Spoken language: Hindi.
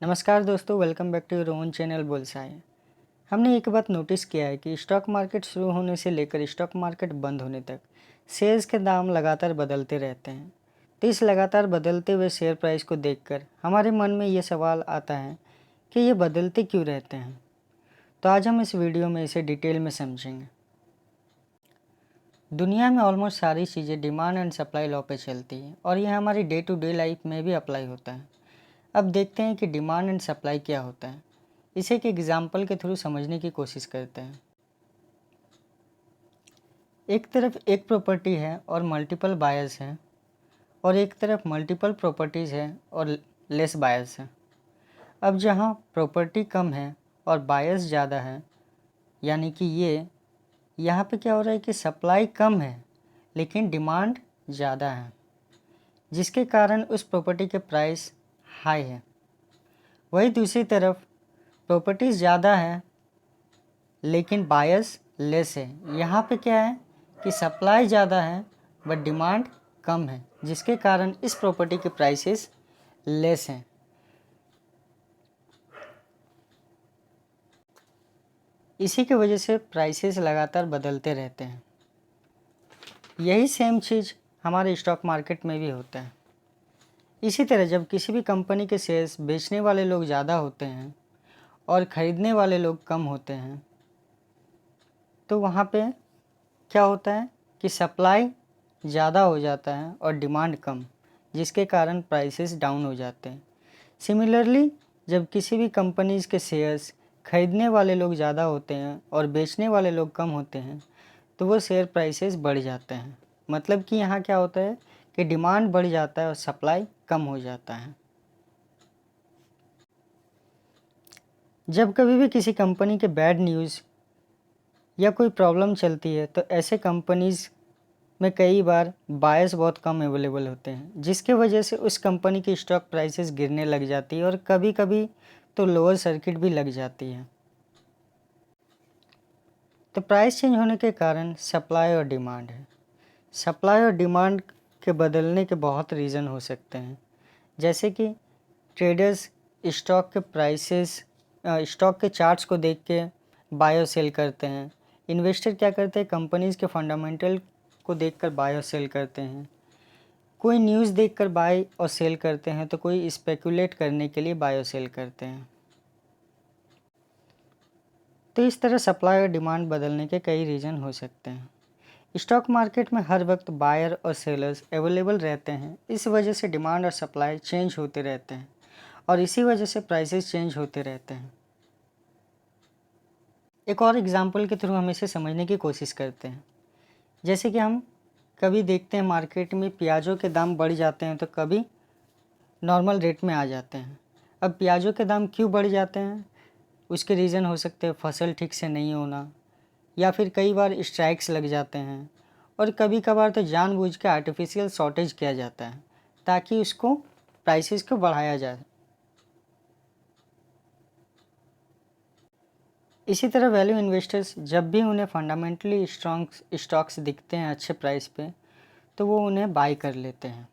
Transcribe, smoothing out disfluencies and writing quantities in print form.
नमस्कार दोस्तों, welcome back to your own channel Bullseye. हमने एक बात नोटिस किया है कि स्टॉक मार्केट शुरू होने से लेकर स्टॉक मार्केट बंद होने तक शेयर्स के दाम लगातार बदलते रहते हैं। तो इस लगातार बदलते हुए शेयर प्राइस को देखकर हमारे मन में ये सवाल आता है कि ये बदलते क्यों रहते हैं। तो आज हम इस वीडियो में इसे डिटेल में समझेंगे। दुनिया में ऑलमोस्ट सारी चीज़ें डिमांड एंड सप्लाई लॉ पे चलती है और ये हमारी डे टू डे लाइफ में भी अप्लाई होता है। अब देखते हैं कि डिमांड एंड सप्लाई क्या होता है। इसे एक एग्जाम्पल के थ्रू समझने की कोशिश करते हैं। एक तरफ एक प्रॉपर्टी है और मल्टीपल बायर्स हैं और एक तरफ मल्टीपल प्रॉपर्टीज़ है और लेस बायर्स हैं। अब जहाँ प्रॉपर्टी कम है और बायर्स ज़्यादा है, यानी कि यहाँ पे क्या हो रहा है कि सप्लाई कम है लेकिन डिमांड ज़्यादा है, जिसके कारण उस प्रॉपर्टी के प्राइस हाई है। वही दूसरी तरफ प्रॉपर्टीज़ ज़्यादा है लेकिन बायर्स लेस है। यहाँ पे क्या है कि सप्लाई ज़्यादा है बट डिमांड कम है, जिसके कारण इस प्रॉपर्टी के प्राइसेस लेस हैं। इसी की वजह से प्राइसेस लगातार बदलते रहते हैं। यही सेम चीज़ हमारे स्टॉक मार्केट में भी होता है। इसी तरह जब किसी भी कंपनी के शेयर्स बेचने वाले लोग ज़्यादा होते हैं और ख़रीदने वाले लोग कम होते हैं, तो वहाँ पे क्या होता है कि सप्लाई ज़्यादा हो जाता है और डिमांड कम, जिसके कारण प्राइसेस डाउन हो जाते हैं। सिमिलरली जब किसी भी कंपनीज़ के शेयर्स खरीदने वाले लोग ज़्यादा होते हैं और बेचने वाले लोग कम होते हैं, तो वो शेयर प्राइसेस बढ़ जाते हैं। मतलब कि यहाँ क्या होता है कि डिमांड बढ़ जाता है और सप्लाई कम हो जाता है। जब कभी भी किसी कंपनी के बैड न्यूज़ या कोई प्रॉब्लम चलती है, तो ऐसे कंपनीज़ में कई बार बायर्स बहुत कम अवेलेबल होते हैं, जिसके वजह से उस कंपनी की स्टॉक प्राइसेस गिरने लग जाती है और कभी कभी तो लोअर सर्किट भी लग जाती है। तो प्राइस चेंज होने के कारण सप्लाई और डिमांड है। सप्लाई और डिमांड के बदलने के बहुत रीज़न हो सकते हैं, जैसे कि ट्रेडर्स स्टॉक के प्राइसेस स्टॉक के चार्ट्स को देख के बाय और सेल करते हैं। इन्वेस्टर क्या करते हैं, कंपनीज़ के फंडामेंटल को देखकर बाय और सेल करते हैं। कोई न्यूज़ देखकर बाय और सेल करते हैं, तो कोई स्पेकुलेट करने के लिए बाय और सेल करते हैं। तो इस तरह सप्लाई और डिमांड बदलने के कई रीज़न हो सकते हैं। स्टॉक मार्केट में हर वक्त बायर और सेलर्स अवेलेबल रहते हैं, इस वजह से डिमांड और सप्लाई चेंज होते रहते हैं और इसी वजह से प्राइसेस चेंज होते रहते हैं। एक और एग्जांपल के थ्रू हम इसे समझने की कोशिश करते हैं। जैसे कि हम कभी देखते हैं मार्केट में प्याज़ों के दाम बढ़ जाते हैं तो कभी नॉर्मल रेट में आ जाते हैं। अब प्याज़ों के दाम क्यों बढ़ जाते हैं, उसके रीज़न हो सकते हैं फसल ठीक से नहीं होना, या फिर कई बार स्ट्राइक्स लग जाते हैं, और कभी कभार तो जानबूझ के आर्टिफिशियल शॉर्टेज किया जाता है ताकि उसको प्राइसेस को बढ़ाया जाए। इसी तरह वैल्यू इन्वेस्टर्स जब भी उन्हें फंडामेंटली स्ट्रॉन्ग स्टॉक्स दिखते हैं अच्छे प्राइस पे, तो वो उन्हें बाय कर लेते हैं।